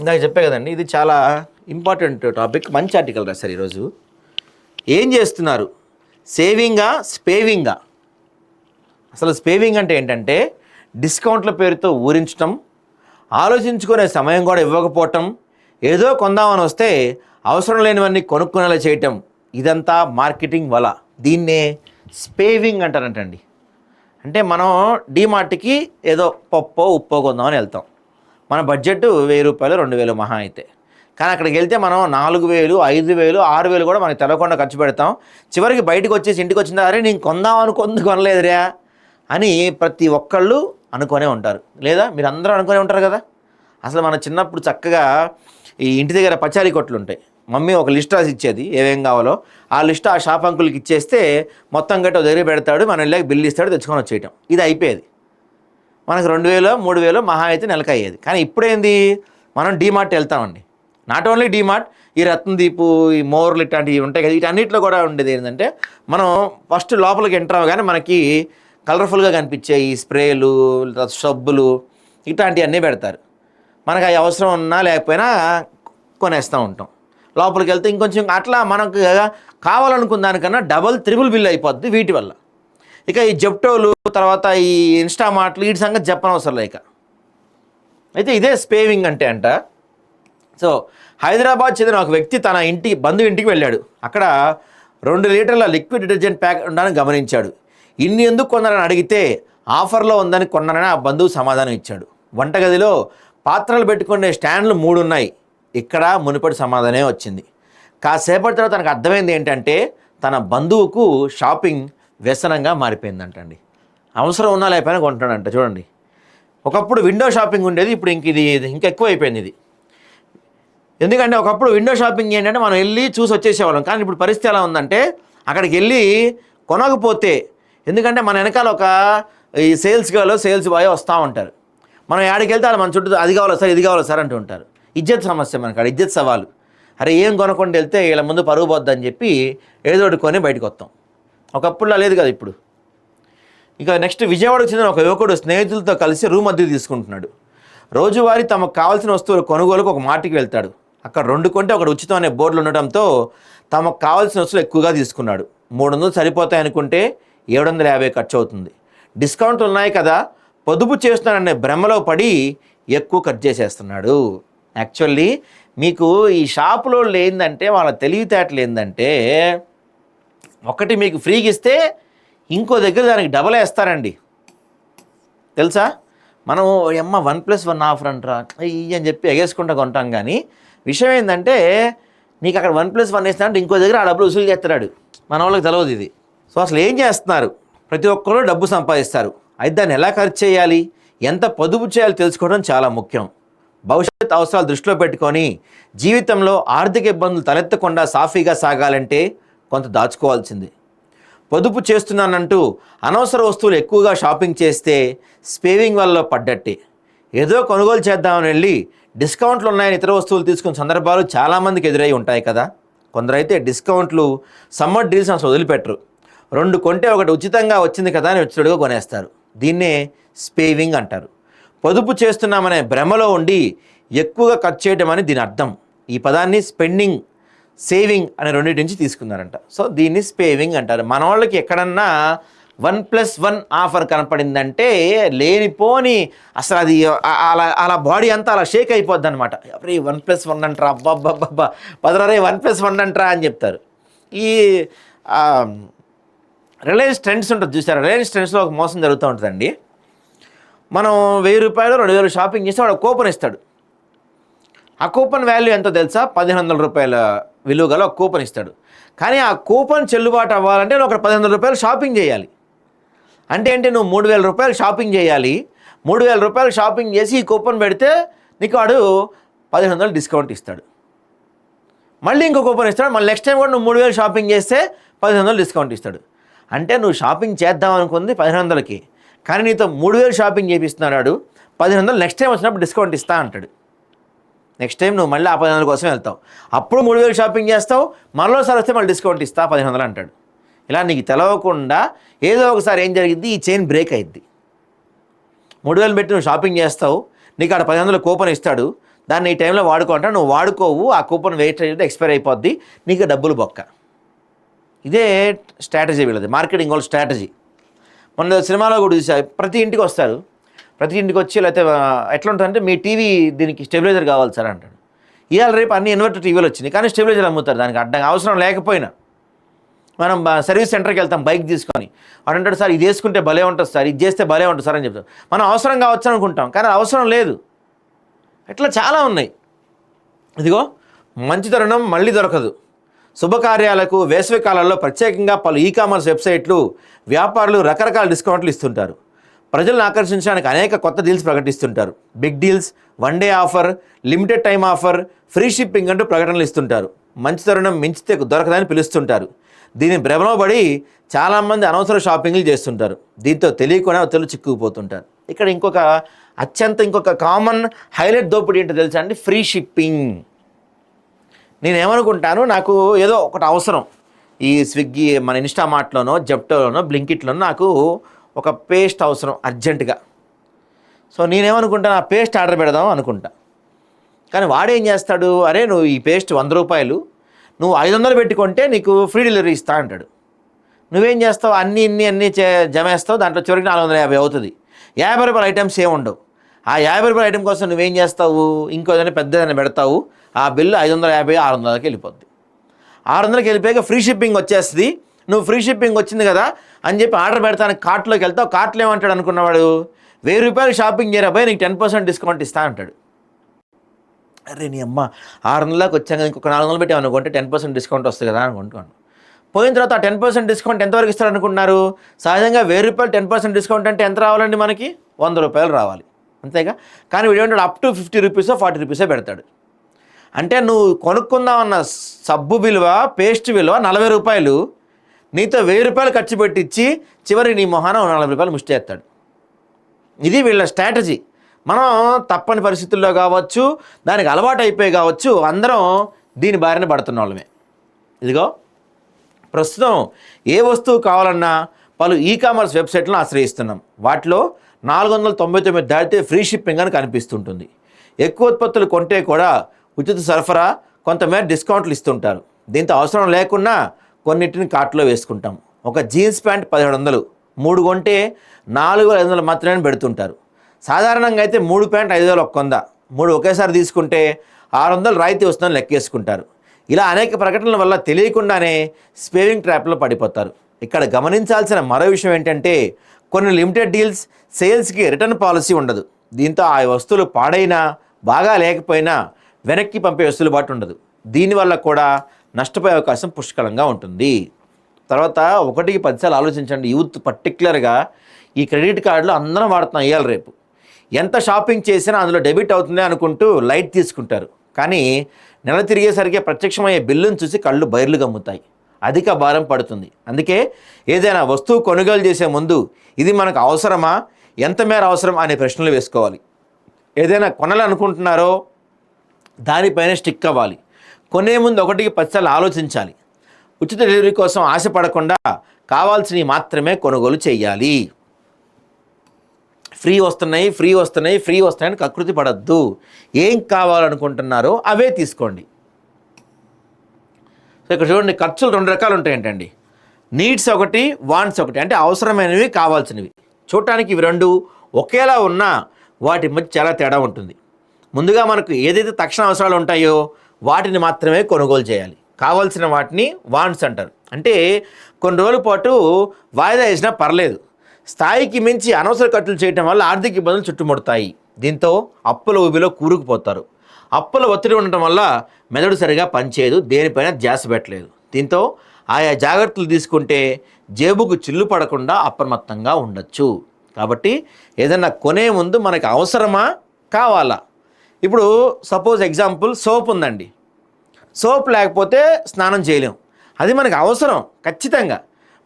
ఇందాక చెప్పే కదండి, ఇది చాలా ఇంపార్టెంట్ టాపిక్. మంచి ఆర్టికల్ రాశారు ఈరోజు. ఏం చేస్తున్నారు, సేవింగా స్పేవింగా? అసలు స్పేవింగ్ అంటే ఏంటంటే డిస్కౌంట్ల పేరుతో ఊరించటం, ఆలోచించుకునే సమయం కూడా ఇవ్వకపోవటం, ఏదో కొందామని వస్తే అవసరం లేనివన్నీ కొనుక్కునేలా చేయటం, ఇదంతా మార్కెటింగ్ వల. దీన్నే స్పేవింగ్ అంటారంటండి. అంటే మనం డీమార్ట్కి ఏదో పప్పో ఉప్పో కొందామని వెళ్తాం. మన బడ్జెట్ 1000 రూపాయలు 2000 మహా అయితే. కానీ అక్కడికి వెళ్తే మనం 4000 5000 6000 కూడా మనకి తెలవకుండా ఖర్చు పెడతాం. చివరికి బయటకు వచ్చేసి ఇంటికి వచ్చిన అరే నేను కొందాం అనుకుంది కొనలేదురా అని ప్రతి ఒక్కళ్ళు అనుకునే ఉంటారు. లేదా మీరు అందరూ అనుకునే ఉంటారు కదా. అసలు మన చిన్నప్పుడు చక్కగా ఈ ఇంటి దగ్గర పచారీ కొట్లు ఉంటాయి. మమ్మీ ఒక లిస్ట్ రాసి ఇచ్చేది ఏమేం కావాలో. ఆ లిస్ట్ ఆ షాప్ అంకుల్కి ఇచ్చేస్తే మొత్తం గట్ట దగ్గర పెడతాడు, మనం వెళ్ళాక బిల్లు ఇస్తాడు, తెచ్చుకొని వచ్చేయటం. ఇది అయిపోయేది. మనకు 2000 3000 మహా అయితే నెలకు అయ్యేది. కానీ ఇప్పుడేంది, మనం డీమార్ట్ వెళ్తామండి. నాట్ ఓన్లీ డీమార్ట్, ఈ రత్నదీపు, ఈ మోర్లు ఇట్లాంటివి ఉంటాయి కదా, వీటన్నిటిలో కూడా ఉండేది ఏంటంటే మనం ఫస్ట్ లోపలికి ఎంటర్ అవ్వగానే మనకి కలర్ఫుల్గా కనిపించే ఈ స్ప్రేలు, సబ్బులు ఇట్లాంటివన్నీ పెడతారు. మనకు అవి అవసరం ఉన్నా లేకపోయినా కొనేస్తూ ఉంటాం. లోపలికి వెళ్తే ఇంకొంచెం అట్లా మనకు కావాలనుకున్న దానికన్నా డబల్ త్రిబుల్ బిల్ అయిపోద్ది వీటి వల్ల. ఇక ఈ జెప్టోలు, తర్వాత ఈ ఇన్స్టామార్ట్లు, వీటి సంగతి చెప్పనవసరం లేక. అయితే ఇదే స్పేవింగ్ అంటే అంట. సో హైదరాబాద్ చెందిన ఒక వ్యక్తి తన బంధువు ఇంటికి వెళ్ళాడు. అక్కడ 2 లీటర్ల లిక్విడ్ డిటర్జెంట్ ప్యాకెట్ ఉండాలని గమనించాడు. ఇన్ని ఎందుకు కొన్నారని అడిగితే ఆఫర్లో ఉందని కొన్నారని ఆ బంధువు సమాధానం ఇచ్చాడు. వంటగదిలో పాత్రలు పెట్టుకునే స్టాండ్లు 3 ఉన్నాయి. ఇక్కడ మునుపటి సమాధానమే వచ్చింది. కాసేపటి తర్వాత తనకు అర్థమైంది ఏంటంటే తన బంధువుకు షాపింగ్ వ్యసనంగా మారిపోయిందంటండి. అవసరం ఉన్నా లేకపోయినా కొంటాడంట. చూడండి, ఒకప్పుడు విండో షాపింగ్ ఉండేది, ఇప్పుడు ఇది ఇంకా ఎక్కువ అయిపోయింది ఇది. ఎందుకంటే ఒకప్పుడు విండో షాపింగ్ ఏంటంటే మనం వెళ్ళి చూసి వచ్చేసేవాళ్ళం. కానీ ఇప్పుడు పరిస్థితి ఎలా ఉందంటే అక్కడికి వెళ్ళి కొనకపోతే, ఎందుకంటే మన వెనకాల ఒక ఈ సేల్స్ గర్ల్ సేల్స్ బాయ్ వస్తూ ఉంటారు. మనం యాడికి వెళ్తే మన చుట్టూ అది కావాలా సార్, ఇది కావాలా సార్ అంటూ ఉంటారు. ఇజ్జత్ సమస్య మనకు, అక్కడ ఇజ్జత్ సవాలు. అరే ఏం కొనకుండా వెళ్తే వీళ్ళ ముందు పరుగు పోద్దని చెప్పి ఏదో ఒకటి కొని బయటకు వస్తాం. ఒకప్పుడులా లేదు కదా ఇప్పుడు. ఇక నెక్స్ట్, విజయవాడకు చెందిన ఒక యువకుడు స్నేహితులతో కలిసి రూమ్ అద్దెకు తీసుకుంటున్నాడు. రోజువారీ తమకు కావాల్సిన వస్తువుల కొనుగోలుకు ఒక మార్ట్కి వెళ్తాడు. అక్కడ 2 కొంటే ఒకటి ఉచితం అనే బోర్డులు ఉండటంతో తమకు కావాల్సిన వస్తువులు ఎక్కువగా తీసుకున్నాడు. 300 సరిపోతాయి అనుకుంటే 750 ఖర్చు అవుతుంది. డిస్కౌంట్లు ఉన్నాయి కదా, పొదుపు చేస్తున్నాడనే భ్రమలో పడి ఎక్కువ ఖర్చు చేసేస్తున్నాడు. యాక్చువల్లీ మీకు ఈ షాపులో ఏంటంటే వాళ్ళ తెలివితేటలు ఏంటంటే, ఒకటి మీకు ఫ్రీగా ఇస్తే ఇంకో దగ్గర దానికి డబల్ వేస్తారండి. తెలుసా? మనం 1+1 ఆఫర్ అంటారా ఇవి అని చెప్పి ఎగేసుకుంటూ కొంటాం. కానీ విషయం ఏంటంటే నీకు అక్కడ 1+1 వేస్తా అంటే ఇంకో దగ్గర ఆ డబ్బులు వసూలు చేస్తున్నాడు. మన వాళ్ళకి తెలియదు ఇది. సో అసలు ఏం చేస్తున్నారు, ప్రతి ఒక్కరు డబ్బు సంపాదిస్తారు. అయితే దాన్ని ఎలా ఖర్చు చేయాలి, ఎంత పొదుపు చేయాలి తెలుసుకోవడం చాలా ముఖ్యం. భవిష్యత్ అవసరాలు దృష్టిలో పెట్టుకొని జీవితంలో ఆర్థిక ఇబ్బందులు తలెత్తకుండా సాఫీగా సాగాలంటే కొంత దాచుకోవాల్సింది. పొదుపు చేస్తున్నానంటూ అనవసర వస్తువులు ఎక్కువగా షాపింగ్ చేస్తే స్పేవింగ్ వల్ల పడ్డట్టే. ఏదో కొనుగోలు చేద్దామని వెళ్ళి డిస్కౌంట్లు ఉన్నాయని ఇతర వస్తువులు తీసుకున్న సందర్భాలు చాలామందికి ఎదురై ఉంటాయి కదా. కొందరైతే డిస్కౌంట్లు, సమ్మర్ డీల్స్ అసలు వదిలిపెట్టరు. 2 కొంటే ఒకటి ఉచితంగా వచ్చింది కదా అని వచ్చేటట్టుగా కొనేస్తారు. దీన్నే స్పేవింగ్ అంటారు. పొదుపు చేస్తున్నామనే భ్రమలో ఉండి ఎక్కువగా ఖర్చు చేయడం అని దీని అర్థం. ఈ పదాన్ని స్పెండింగ్, సేవింగ్ అనే రెండింటి నుంచి తీసుకున్నారంట. సో దీన్ని స్పేవింగ్ అంటారు. మన వాళ్ళకి ఎక్కడన్నా 1+1 ఆఫర్ కనపడిందంటే లేనిపోని అసలు అది అలా బాడీ అంతా అలా షేక్ అయిపోద్ది అనమాట. అప్పుడు 1+1 అంటారా, అబ్బాబ్బాబ్బా 1+1 అంటారా అని చెప్తారు. ఈ రిలయన్స్ ట్రెండ్స్ ఉంటుంది చూసారా, రిలయన్స్ ట్రెండ్స్లో ఒక మోసం జరుగుతూ ఉంటుందండి. మనం 1000 రూపాయలు 2000 షాపింగ్ చేస్తే వాడు కూపన్ ఇస్తాడు. ఆ కూపన్ వాల్యూ ఎంతో తెలుసా, 1500 రూపాయల విలువ గల ఒక కూపన్ ఇస్తాడు. కానీ ఆ కూపన్ చెల్లుబాటు అవ్వాలంటే నువ్వు ఒక 1500 రూపాయలు షాపింగ్ చేయాలి. అంటే ఏంటి, నువ్వు 3000 రూపాయలు షాపింగ్ చేయాలి. 3000 రూపాయలు షాపింగ్ చేసి ఈ కూపన్ పెడితే నీకు వాడు 1500 డిస్కౌంట్ ఇస్తాడు. మళ్ళీ ఇంకో కూపన్ ఇస్తాడు. మళ్ళీ నెక్స్ట్ టైం కూడా నువ్వు 3000 షాపింగ్ చేస్తే 1500 డిస్కౌంట్ ఇస్తాడు. అంటే నువ్వు షాపింగ్ చేద్దాం అనుకుంది 1500కి, కానీ నీతో 3000 షాపింగ్ చేపిస్తున్నాడు. 1500 నెక్స్ట్ టైం వచ్చినప్పుడు డిస్కౌంట్ ఇస్తా అంటాడు. నెక్స్ట్ టైం నువ్వు మళ్ళీ ఆ 1500 కోసం వెళ్తావు. అప్పుడు 3000 షాపింగ్ చేస్తావు, మరోసారి వస్తే మళ్ళీ డిస్కౌంట్ ఇస్తా 1500 అంటాడు. ఇలా నీకు తెలవకుండా ఏదో ఒకసారి ఏం జరిగింది, ఈ చైన్ బ్రేక్ అయింది. 3000 పెట్టి నువ్వు షాపింగ్ చేస్తావు, నీకు ఆడ 1500 కూపన్ ఇస్తాడు. దాన్ని ఈ టైంలో వాడుకుంటా, నువ్వు వాడుకోవు, ఆ కూపన్ వెయిట్ అయితే ఎక్స్పైర్ అయిపోద్ది, నీకు డబ్బులు బొక్క. ఇదే స్ట్రాటజీ వీళ్ళది, మార్కెటింగ్ వాళ్ళ స్ట్రాటజీ. మన సినిమాలో కూడా చూసారు, ప్రతి ఇంటికి వస్తారు, ప్రతి ఇంటికి వచ్చి లేకపోతే ఎట్లా ఉంటుందంటే మీ టీవీ దీనికి స్టెబిలైజర్ కావాలి సార్ అంటాడు. ఇవాళ రేపు అన్ని ఇన్వర్టర్ టీవీలు వచ్చినాయి, కానీ స్టెబిలైజర్ అమ్ముతారు దానికి అడ్డంగా, అవసరం లేకపోయినా. మనం సర్వీస్ సెంటర్కి వెళ్తాం బైక్ తీసుకొని, వాడు అంటాడు సార్ ఇది వేసుకుంటే భలే ఉంటుంది సార్, ఇది చేస్తే భలే ఉంటుంది సార్ అని చెప్తాం. మనం అవసరం కావచ్చు అనుకుంటాం, కానీ అవసరం లేదు. ఇట్లా చాలా ఉన్నాయి. ఇదిగో మంచి తరుణం మళ్ళీ దొరకదు. శుభకార్యాలకు వేసవి కాలంలో ప్రత్యేకంగా పలు ఈకామర్స్ వెబ్సైట్లు, వ్యాపారులు రకరకాల డిస్కౌంట్లు ఇస్తుంటారు. ప్రజలను ఆకర్షించడానికి అనేక కొత్త డీల్స్ ప్రకటిస్తుంటారు. Big deals, one day offer, limited time offer, free shipping అంటూ ప్రకటనలు ఇస్తుంటారు. మంచి తరుణం మించితే దొరకదని పిలుస్తుంటారు. దీని భ్రమలో పడి చాలామంది అనవసర షాపింగ్లు చేస్తుంటారు. దీంతో తెలియకుండా తెలుగు చిక్కుకుపోతుంటారు. ఇక్కడ ఇంకొక కామన్ హైలైట్ దోపిడీ ఏంటో తెలుసా అండి? Free shipping. నేనేమనుకుంటాను, నాకు ఏదో ఒకటి అవసరం, ఈ స్విగ్గీ, మన ఇన్స్టామార్ట్లోనో, జెప్టోలోనో, బ్లింకిట్లోనో నాకు ఒక పేస్ట్ అవసరం అర్జెంటుగా. సో నేనేమనుకుంటాను, ఆ పేస్ట్ ఆర్డర్ పెడదాం అనుకుంటా. కానీ వాడేం చేస్తాడు, అరే నువ్వు ఈ పేస్ట్ 100 రూపాయలు, నువ్వు 500 పెట్టుకుంటే నీకు ఫ్రీ డెలివరీ ఇస్తా అంటాడు. నువ్వేం చేస్తావు, అన్నీ జమేస్తావు, దాంట్లో చివరికి 450 అవుతుంది. 50 రూపాయల ఐటమ్స్ ఏముండవు. ఆ 50 రూపాయల ఐటమ్ కోసం నువ్వేం చేస్తావు, ఇంకో ఏదైనా పెద్దదైనా పెడతావు, ఆ బిల్లు 550, 600కి వెళ్ళిపోద్ది. 600కి వెళ్ళిపోయాక ఫ్రీ షిప్పింగ్ వచ్చేస్తుంది. నువ్వు ఫ్రీ షిప్పింగ్ వచ్చింది కదా అని చెప్పి ఆర్డర్ పెడతానికి కార్ట్లోకి వెళ్తావు. కార్ట్లో ఏమంటాడు అనుకున్నవాడు, 1000 రూపాయలు షాపింగ్ చేయరాబోయే, నీకు 10% డిస్కౌంట్ ఇస్తా అంటాడు. అరే నీ అమ్మ, 600కి వచ్చాక ఇంకొక 400 పెట్టి అనుకుంటే 10% డిస్కౌంట్ వస్తుంది కదా అనుకుంటున్నాను. పోయిన తర్వాత ఆ 10% డిస్కౌంట్ ఎంతవరకు ఇస్తారు అనుకుంటున్నారు? సహజంగా 1000 రూపాయలు 10% డిస్కౌంట్ అంటే ఎంత రావాలండి మనకి? 100 రూపాయలు రావాలి, అంతేగా. కానీ వీడు ఏమంటాడు, అప్ టు 50 రూపీసో 40 రూపీసో పెడతాడు. అంటే నువ్వు కొనుక్కుందామన్న సబ్బు విలువ, పేస్ట్ విలువ 40 రూపాయలు, నీతో 1000 రూపాయలు ఖర్చు పెట్టించి చివరి నీ మొహాన 40 రూపాయలు ముష్టేస్తాడు. ఇది వీళ్ళ స్ట్రాటజీ. మనం తప్పని పరిస్థితుల్లో కావచ్చు, దానికి అలవాటు అయిపోయి కావచ్చు, అందరం దీని బారిన పడుతున్న వాళ్ళమే. ఇదిగో ప్రస్తుతం ఏ వస్తువు కావాలన్నా పలు ఈకామర్స్ వెబ్సైట్లను ఆశ్రయిస్తున్నాం. వాటిలో 499 దాటితే ఫ్రీ షిప్పింగ్ అని కనిపిస్తుంటుంది. ఎక్కువ ఉత్పత్తులు కొంటే కూడా ఉచిత సరఫరా, కొంతమేర డిస్కౌంట్లు ఇస్తుంటారు. దీంతో అవసరం లేకున్నా కొన్నిటిని కార్ట్లో వేసుకుంటాం. ఒక జీన్స్ ప్యాంట్ 1700, 3 కొంటే 4500 మాత్రమే పెడుతుంటారు. సాధారణంగా అయితే 3 ప్యాంట్ 5000 ఒక్క 100, 3 ఒకేసారి తీసుకుంటే 600 రాయితీ వస్తుందని లెక్కేసుకుంటారు. ఇలా అనేక ప్రకటనల వల్ల తెలియకుండానే స్పేవింగ్ ట్రాప్లో పడిపోతారు. ఇక్కడ గమనించాల్సిన మరో విషయం ఏంటంటే, కొన్ని లిమిటెడ్ డీల్స్, సేల్స్కి రిటర్న్ పాలసీ ఉండదు. దీంతో ఆ వస్తువులు పాడైనా, బాగా లేకపోయినా వెనక్కి పంపే వెసులుబాటు ఉండదు. దీనివల్ల కూడా నష్టపోయే అవకాశం పుష్కలంగా ఉంటుంది. తర్వాత 1కి 10 సార్లు ఆలోచించండి. యూత్ పర్టికులర్గా ఈ క్రెడిట్ కార్డులు అందరం వాడుతున్నాం. ఇవాళ రేపు ఎంత షాపింగ్ చేసినా అందులో డెబిట్ అవుతుంది అనుకుంటూ లైట్ తీసుకుంటారు. కానీ నెల తిరిగేసరికి ప్రత్యక్షమయ్యే బిల్లును చూసి కళ్ళు బైర్లు గమ్ముతాయి, అధిక భారం పడుతుంది. అందుకే ఏదైనా వస్తువు కొనుగోలు చేసే ముందు ఇది మనకు అవసరమా, ఎంత మేర అవసరం అనే ప్రశ్నలు వేసుకోవాలి. ఏదైనా కొనాలనుకుంటున్నారో దానిపైన స్టిక్ అవ్వాలి. కొనే ముందు 1కి 10 సార్లు ఆలోచించాలి. ఉచిత డెలివరీ కోసం ఆశపడకుండా కావాల్సినవి మాత్రమే కొనుగోలు చేయాలి. ఫ్రీ వస్తున్నాయని కకృతి పడద్దు. ఏం కావాలనుకుంటున్నారో అవే తీసుకోండి. సో ఇక్కడ చూడండి, ఖర్చులు 2 రకాలు ఉంటాయంటండి. నీడ్స్ ఒకటి, వాంట్స్ ఒకటి. అంటే అవసరమైనవి, కావాల్సినవి. చూడటానికి ఇవి 2 ఒకేలా ఉన్నా వాటి మధ్య చాలా తేడా ఉంటుంది. ముందుగా మనకు ఏదైతే తక్షణ అవసరాలు ఉంటాయో వాటిని మాత్రమే కొనుగోలు చేయాలి. కావాల్సిన వాటిని వాంట్స్ అంటారు. అంటే కొన్ని రోజుల పాటు వాయిదా వేసినా పర్లేదు. స్థాయికి మించి అనవసర ఖర్చులు చేయడం వల్ల ఆర్థిక ఇబ్బందులు చుట్టుముడతాయి. దీంతో అప్పుల ఊబిలో కూరుకుపోతారు. అప్పుల ఒత్తిడి ఉండటం వల్ల మెదడు సరిగా పనిచేయదు, దేనిపైన ధ్యాస పెట్టలేదు. దీంతో ఆయా జాగ్రత్తలు తీసుకుంటే జేబుకు చిల్లు పడకుండా అప్రమత్తంగా ఉండొచ్చు. కాబట్టి ఏదైనా కొనే ముందు మనకు అవసరమా, కావాలా? ఇప్పుడు సపోజ్ ఎగ్జాంపుల్, సోప్ ఉందండి. సోప్ లేకపోతే స్నానం చేయలేం, అది మనకు అవసరం ఖచ్చితంగా.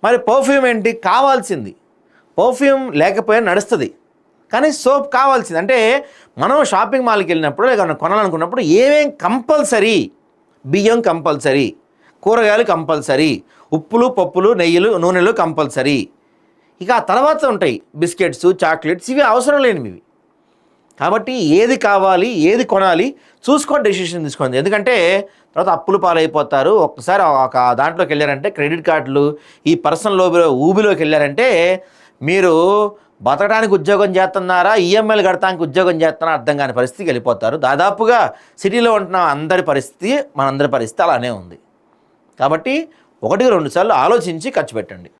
మరి పర్ఫ్యూమ్ ఏంటి, కావాల్సింది. పర్ఫ్యూమ్ లేకపోయినా నడుస్తుంది, కానీ సోప్ కావాల్సింది. అంటే మనం షాపింగ్ మాల్కి వెళ్ళినప్పుడు, లేక కొనాలనుకున్నప్పుడు ఏమేం కంపల్సరీ, బియ్యం కంపల్సరీ, కూరగాయలు కంపల్సరీ, ఉప్పులు, పప్పులు, నెయ్యిలు, నూనెలు కంపల్సరీ. ఇక ఆ తర్వాత ఉంటాయి బిస్కెట్స్, చాక్లెట్స్, ఇవి అవసరం లేనివి. కాబట్టి ఏది కావాలి ఏది కొనాలి చూసుకొని డెసిషన్ తీసుకోండి. ఎందుకంటే తర్వాత అప్పులు పాలైపోతారు. ఒక్కసారి ఒక దాంట్లోకి వెళ్ళారంటే క్రెడిట్ కార్డులు ఈ పర్సనల్ ఊబిలోకి వెళ్ళారంటే మీరు బతకడానికి ఉద్యోగం చేస్తున్నారా, ఈఎంఐలు కడటానికి ఉద్యోగం చేస్తున్నారా అర్థం కాని పరిస్థితికి వెళ్ళిపోతారు. దాదాపుగా సిటీలో ఉంటున్న అందరి పరిస్థితి మనందరి పరిస్థితి అలానే ఉంది. కాబట్టి 1-2 సార్లు ఆలోచించి ఖర్చు పెట్టండి.